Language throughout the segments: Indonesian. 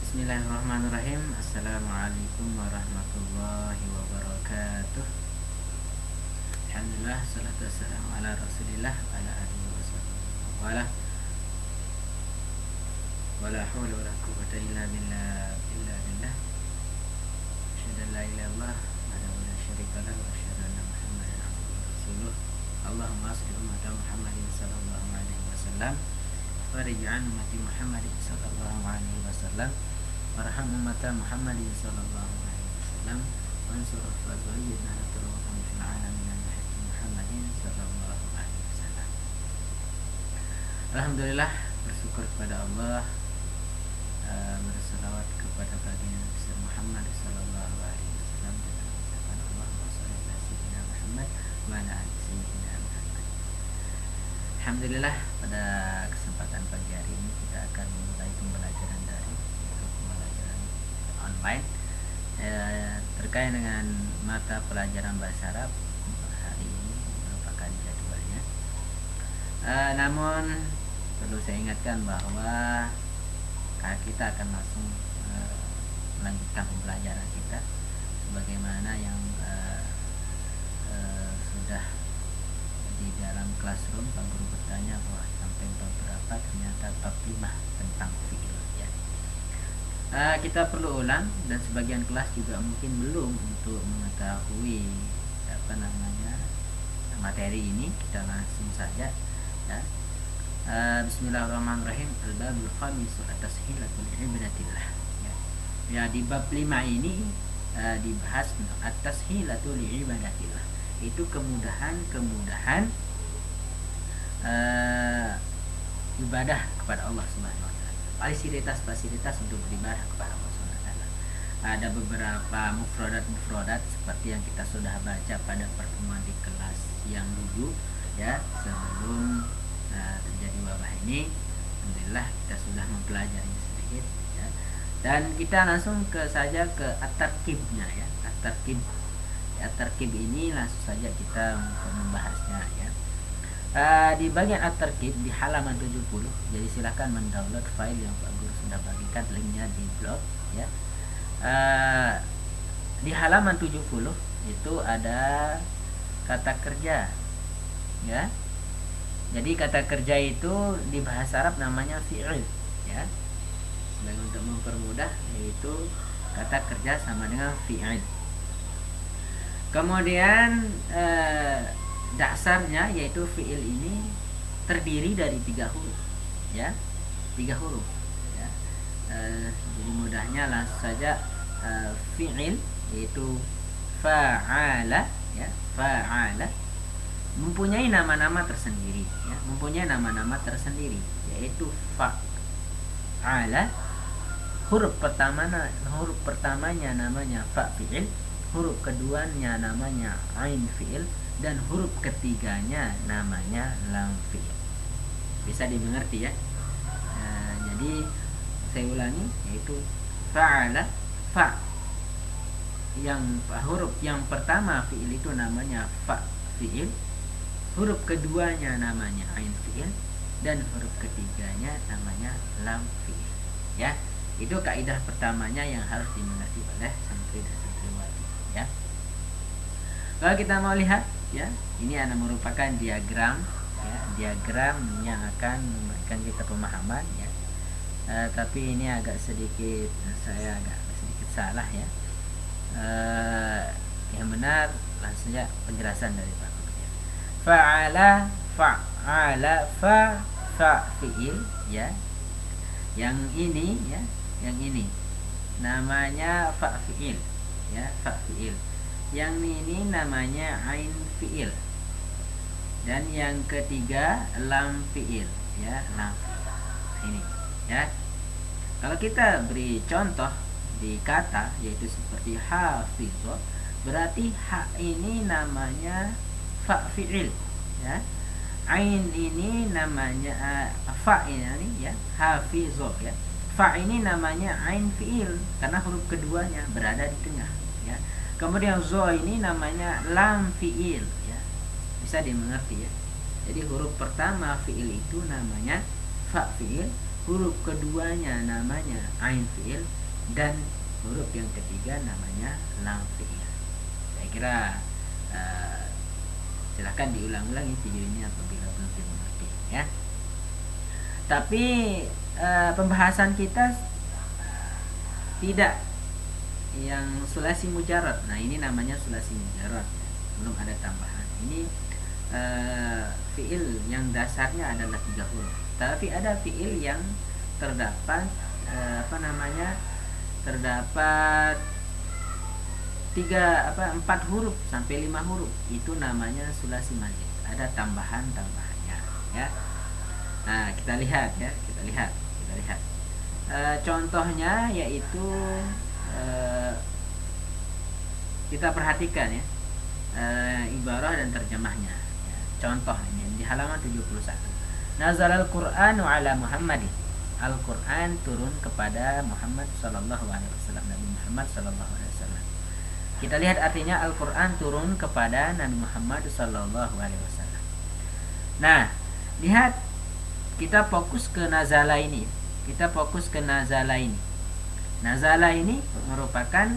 Bismillahirrahmanirrahim. Assalamualaikum warahmatullahi wabarakatuh. Alhamdulillah, salatu wassalamu ala rasulillah ala alihi wa sahbihi wala hawla wala quwwata illa billah. Asyhadu an la ilaha illallah wa la syarika lahu wa asyhadu anna Muhammadan abduhu wa rasuluh. Allahumma shalli ummata Muhammadin sallallahu alaihi wasallam warij'an ummati Muhammadin sallallahu alaihi wasallam warham ummata Muhammadin sallallahu alaihi wasallam wansur fadhilina turwatan fil alamin nahati Muhammadin sallallahu alaihi wasallam. Alhamdulillah, bersyukur kepada Allah, berselawat kepada baginda Nabi Muhammad sallallahu alaihi wasallam dengan ucapan Allahumma shalli ala sayyidina Muhammad wa ala ali sayyidina Muhammad. Alhamdulillah, pada kesempatan pagi hari ini kita akan memulai pembelajaran dari pembelajaran online terkait dengan mata pelajaran bahasa Arab. Hari ini merupakan jadwalnya. Namun perlu saya ingatkan bahwa kita akan langsung melanjutkan pembelajaran kita sebagaimana yang sudah di dalam classroom. Pak Guru bertanya bahwa sampai bab berapa, ternyata bab 5 tentang fi'il ya. Kita perlu ulang, dan sebagian kelas juga mungkin belum untuk mengetahui materi ini. Kita langsung saja ya. Bismillahirrahmanirrahim. Al-babul khamis at-tashilatul ibadatillah ya. Ya, di bab 5 ini dibahas at-tashilatul ibadatillah, itu kemudahan ibadah kepada Allah Subhanahu wa taala. Fasilitas untuk beribadah kepada Allah Subhanahu wa taala. Ada beberapa mufradat seperti yang kita sudah baca pada pertemuan di kelas yang dulu ya, sebelum terjadi wabah ini. Alhamdulillah kita sudah mempelajari sedikit ya. Dan kita langsung saja ke at-tarkibnya ya. At-tarkib ini langsung saja kita membahasnya ya. Di bagian at-tarkib di halaman 70. Jadi silakan mendownload file yang Pak Guru sudah bagikan linknya di blog ya. Di halaman 70 itu ada kata kerja ya. Jadi kata kerja itu di bahasa Arab namanya fi'il ya. Sebagai untuk mempermudah, yaitu kata kerja sama dengan fi'il. Kemudian dasarnya yaitu fi'il ini terdiri dari 3 huruf ya. 3 huruf ya. Jadi mudahnya langsung saja fi'il yaitu fa'ala ya. Fa'ala mempunyai nama-nama tersendiri ya. Yaitu fa'ala. Huruf pertamanya namanya fa fi'il, huruf keduanya namanya ain fi'il, dan huruf ketiganya namanya lam fi'il. Bisa dimengerti ya. Jadi saya ulangi, yaitu fa'ala, fa, huruf yang pertama fi'il itu namanya fa fi'il, huruf keduanya namanya ain fi'il, dan huruf ketiganya namanya lam fi'il ya. Itu kaidah pertamanya yang harus dimengerti oleh santri dan santriwati ya. Kalau kita mau lihat ya, ini merupakan diagram ya, diagram yang akan memberikan kita pemahaman ya. Tapi ini saya agak sedikit salah ya. Yang benar langsung saja penjelasan dari Pak Guru ya. Fa'ala fa fi'il ya. Yang ini namanya fa fi'il ya, fa fi'il. Yang ini namanya ain fi'il. Dan yang ketiga lam fi'il ya, lam fi'il. Ini ya. Kalau kita beri contoh di kata, yaitu seperti hafizah, berarti ha ini namanya fa fi'il ya. Ain ini namanya fa ini ya, hafizah ya. Fa ini namanya ain fi'il karena huruf keduanya berada di tengah ya. Kemudian zo ini namanya lam fi'il ya. Bisa dimengerti ya. Jadi huruf pertama fi'il itu namanya fa fi'il, huruf keduanya namanya ain fi'il, dan huruf yang ketiga namanya lam fi'il. Saya kira silahkan diulang-ulangi video ini apabila belum dimengerti ya. Tapi pembahasan kita tidak yang sulasi mujarrad. Nah, ini namanya sulasi mujarrad, belum ada tambahan. Ini fiil yang dasarnya adalah 3 huruf. Tapi ada fiil yang terdapat terdapat 4 huruf sampai 5 huruf. Itu namanya sulasi mazid. Ada tambahannya ya. Nah, kita lihat. Contohnya yaitu kita perhatikan ya, ibarah dan terjemahnya ya. Contoh ini di halaman 71. Nazalal Qur'anu ala Muhammadin. Al-Qur'an turun kepada Muhammad sallallahu alaihi wasallam, Nabi Muhammad sallallahu alaihi wasallam. Kita lihat artinya, Al-Qur'an turun kepada Nabi Muhammad sallallahu alaihi wasallam. Nah, lihat, kita fokus ke nazala ini. Nazala ini merupakan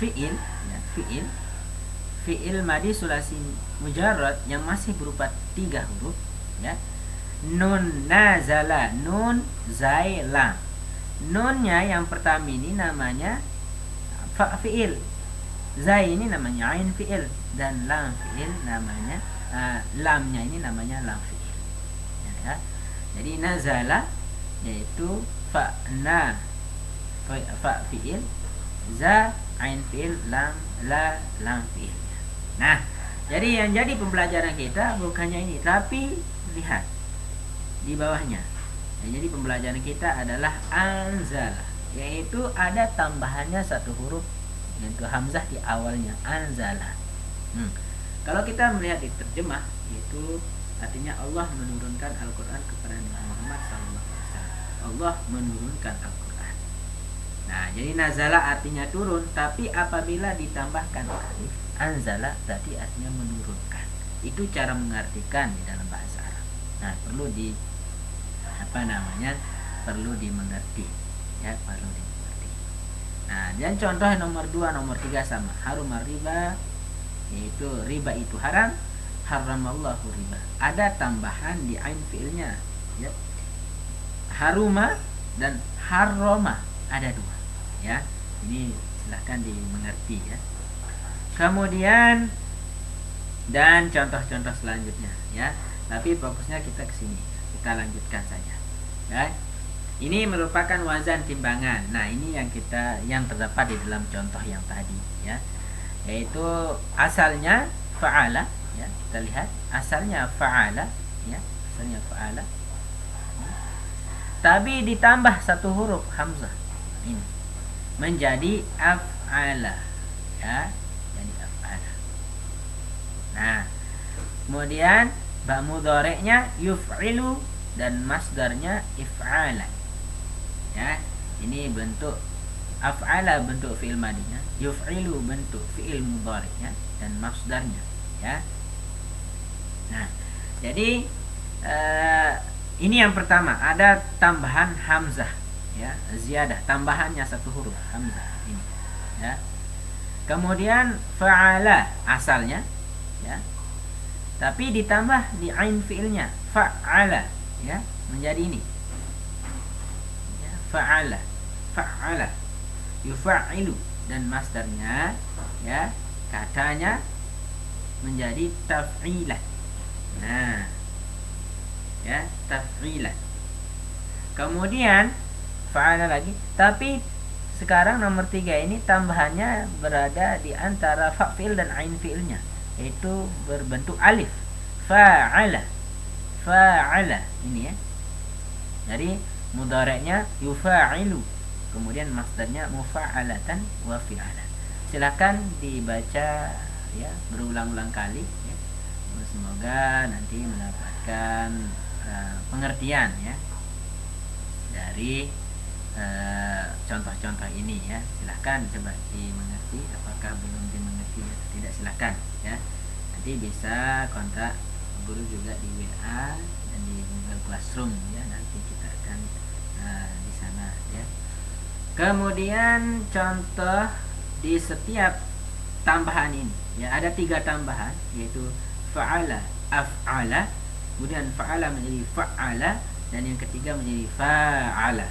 fiil ya, fiil madi sulasi mujarrad yang masih berupa 3 huruf ya. Nun nazala, nun zai lam. Nunnya yang pertama ini namanya fa fiil, zai ini namanya ain fiil, dan lam fiil namanya lamnya ini namanya lam fiil ya. Jadi nazala yaitu fa fiil, za ain fiil, lam fiil. Nah, jadi yang jadi pembelajaran kita bukannya ini, tapi lihat di bawahnya. Yang jadi pembelajaran kita adalah anzala, yaitu ada tambahannya 1 huruf, yaitu hamzah di awalnya, anzala. Kalau kita melihat di terjemah, itu artinya Allah menurunkan Al-Quran kepada Nabi Muhammad SAW. Allah menurunkan Al-Quran. Nah, jadi nazala artinya turun, tapi apabila ditambahkan alif, anzala tadi artinya menurunkan. Itu cara mengartikan di dalam bahasa Arab. Nah, perlu dimengerti ya, perlu dimengerti. Nah, dan contoh nomor 2, nomor 3 sama. Harumar riba, yaitu riba itu haram. Haramallahu riba. Ada tambahan di ain fiilnya ya. Haruma dan harroma ada 2 ya. Ini silahkan dimengerti ya. Kemudian dan contoh-contoh selanjutnya ya. Tapi fokusnya kita ke sini. Kita lanjutkan saja. Ya. Ini merupakan wazan timbangan. Nah, ini yang terdapat di dalam contoh yang tadi ya. Yaitu asalnya fa'ala ya. Kita lihat asalnya fa'ala ya, tapi ditambah 1 huruf hamzah ini menjadi af'ala ya, jadi af'ala. Nah, kemudian ba mudhari'nya yuf'ilu dan masdarnya if'ala ya. Ini bentuk af'ala bentuk fi'il madinya, yuf'ilu bentuk fi'il mudhari'nya, dan masdarnya ya. Nah, jadi ini yang pertama, ada tambahan hamzah ya, ziyadah, tambahannya 1 huruf hamzah ini ya. Kemudian fa'ala asalnya ya, tapi ditambah di ain fiilnya fa'ala ya, menjadi ini ya, fa'ala yufa'ilu, dan masdarnya ya, katanya menjadi taf'ilah. Nah ya, taf'ilah. Kemudian fa'ala lagi, tapi sekarang nomor 3 ini tambahannya berada di antara fa'il dan ain fiilnya, yaitu berbentuk alif. Fa'ala ini ya. Jadi mudhari'nya yufa'ilu, kemudian masdarnya mufa'alatan wa fi'ala. Silakan dibaca ya, berulang-ulang kali ya. Semoga nanti mendapatkan pengertian ya dari contoh-contoh ini ya. Silahkan coba dimengerti, apakah belum dimengerti atau tidak, silahkan ya. Nanti bisa kontak guru juga di WA dan di Google Google Classroom ya, nanti kita akan di sana ya. Kemudian contoh di setiap tambahan ini ya, ada 3 tambahan, yaitu fa'ala, af'ala, kemudian fa'ala menjadi fa'ala, dan yang ketiga menjadi fa'ala.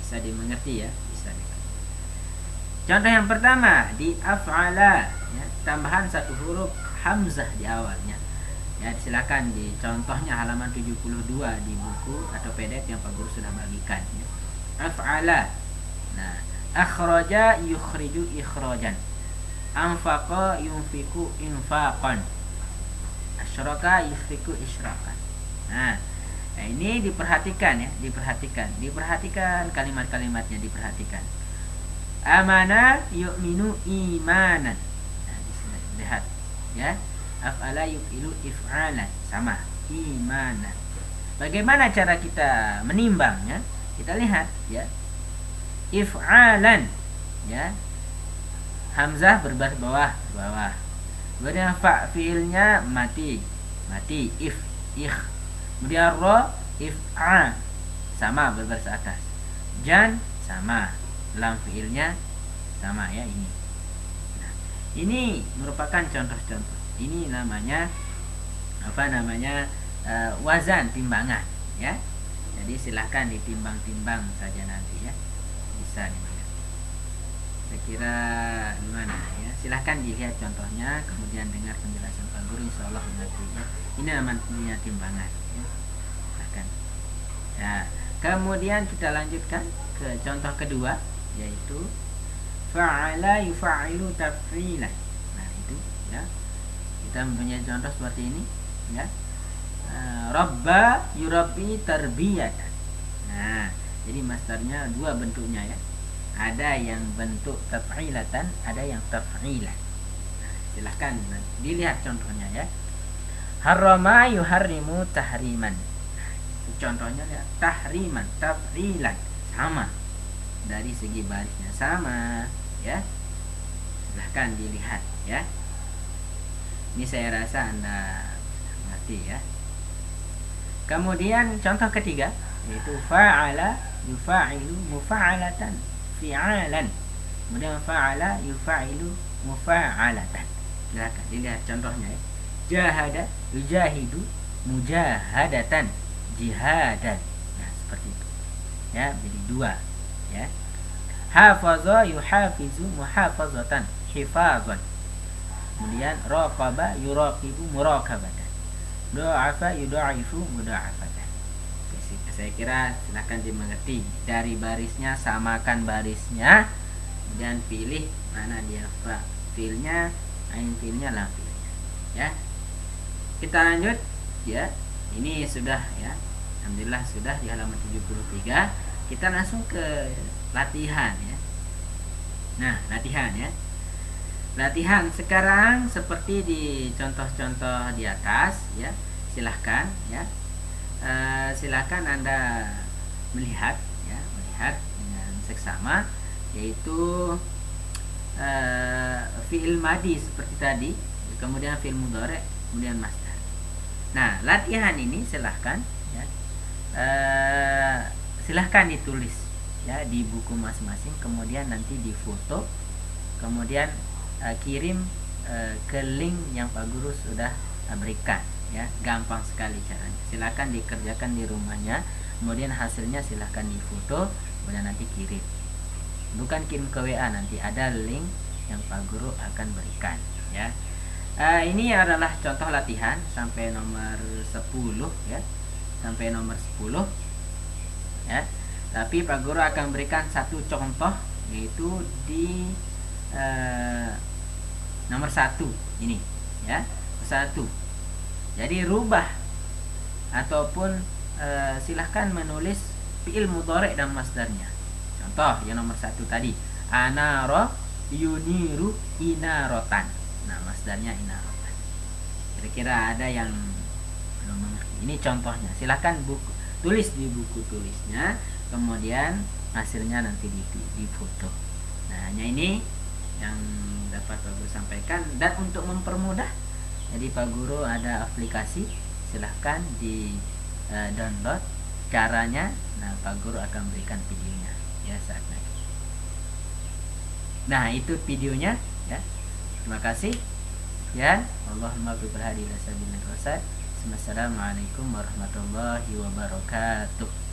Bisa dimengerti ya, bisa dimengerti. Contoh yang pertama di af'ala ya, tambahan 1 huruf hamzah di awalnya ya. Silakan di contohnya halaman 72 di buku atau PDF yang Pak Guru sudah bagikan ya. Af'ala. Nah, akhraja yukhriju ikhrajan, anfaqa yunfiku infaqan, asyraka yusfiku isyrakan. Nah, ini diperhatikan ya, diperhatikan kalimat-kalimatnya, diperhatikan. Amana yu'minu imanan. Nah, lihat ya. Af'ala yuf'ilu if'alan, sama, imanan. Bagaimana cara kita menimbangnya? Kita lihat ya. If'alan ya, hamzah berbaris bawah. Kemudian fa fiilnya mati, ikh. Kemudian ro, if'a, sama berbaris atas. Jan sama, lam fiilnya sama ya ini. Nah, ini merupakan contoh-contoh. Ini namanya wazan, timbangan ya. Jadi silahkan ditimbang-timbang saja nanti ya. Bisa dilihat. Saya kira gimana ya? Silahkan dilihat contohnya, kemudian dengar penjelasan Pak Guru, insyaallah mengerti ya. Ini namanya timbangan ya. Silahkan. Ya, kemudian kita lanjutkan ke contoh kedua, yaitu fa'ala yufa'ilu taf'ilan. Nah, itu ya. Kita mempunyai contoh seperti ini ya. Rabba yurabbi tarbiyatan. Nah, jadi masdarnya 2 bentuknya ya. Ada yang bentuk taf'ilatan, ada yang taf'ilan. Nah, silahkan dilihat contohnya ya. Harrama yuharrimu tahriman. Nah, contohnya ya, tahriman, taf'ilan, sama. Dari segi barisnya sama ya. Silahkan dilihat ya. Ini saya rasa Anda mengerti ya. Kemudian contoh ketiga, yaitu fa'ala yufa'ilu mufa'alatan fi'alan. Kemudian fa'ala yufa'ilu mufa'alatan. Silakan dilihat contohnya ya. Jahada yujahidu mujahadatan jihadan. Nah, seperti itu. Ya, jadi 2 ya. Hafaza yuhafizu muhafazatan hifazan. Kemudian raqaba yuraqibu muraqabatan. Du'afa yudha'ifu mudha'afatan. Saya kira silakan dimengerti. Dari barisnya, samakan barisnya, kemudian pilih mana dia fa fiilnya, ain fiilnya, lam fiilnya ya. Kita lanjut ya. Ini sudah ya. Alhamdulillah sudah di halaman 73. Kita langsung ke latihan ya. Nah, latihan ya. Latihan sekarang seperti di contoh-contoh di atas ya. Silahkan ya. Silahkan Anda melihat ya, melihat dengan seksama, yaitu fi'il madi seperti tadi, kemudian fi'il mudhari', kemudian masdar. Nah, latihan ini silahkan ya. Silahkan ditulis ya di buku masing-masing, kemudian nanti difoto, kemudian kirim ke link yang Pak Guru sudah berikan ya. Gampang sekali caranya. Silakan dikerjakan di rumahnya, kemudian hasilnya silakan difoto, kemudian nanti kirim. Bukan kirim ke WA, nanti ada link yang Pak Guru akan berikan ya. Ini adalah contoh latihan sampai nomor 10 ya. Sampai nomor 10 ya. Tapi Pak Guru akan berikan satu contoh, yaitu di nomor 1 ini ya. 1. Jadi rubah ataupun silahkan menulis fi'il mudhari' dan masdarnya. Contoh yang nomor 1 tadi, anara yuniru inarotan. Nah, masdarnya inarotan. Kira-kira ada yang belum mengerti. Ini contohnya. Silahkan tulis di buku tulisnya, kemudian hasilnya nanti difoto. Nah, hanya ini yang dapat Pak Guru sampaikan. Dan untuk mempermudah, jadi Pak Guru ada aplikasi, silahkan download caranya. Nah, Pak Guru akan berikan videonya ya saat lagi. Nah, itu videonya ya. Terima kasih ya. Allahumma billahi ila sabilil rasad. Assalamualaikum warahmatullahi wabarakatuh.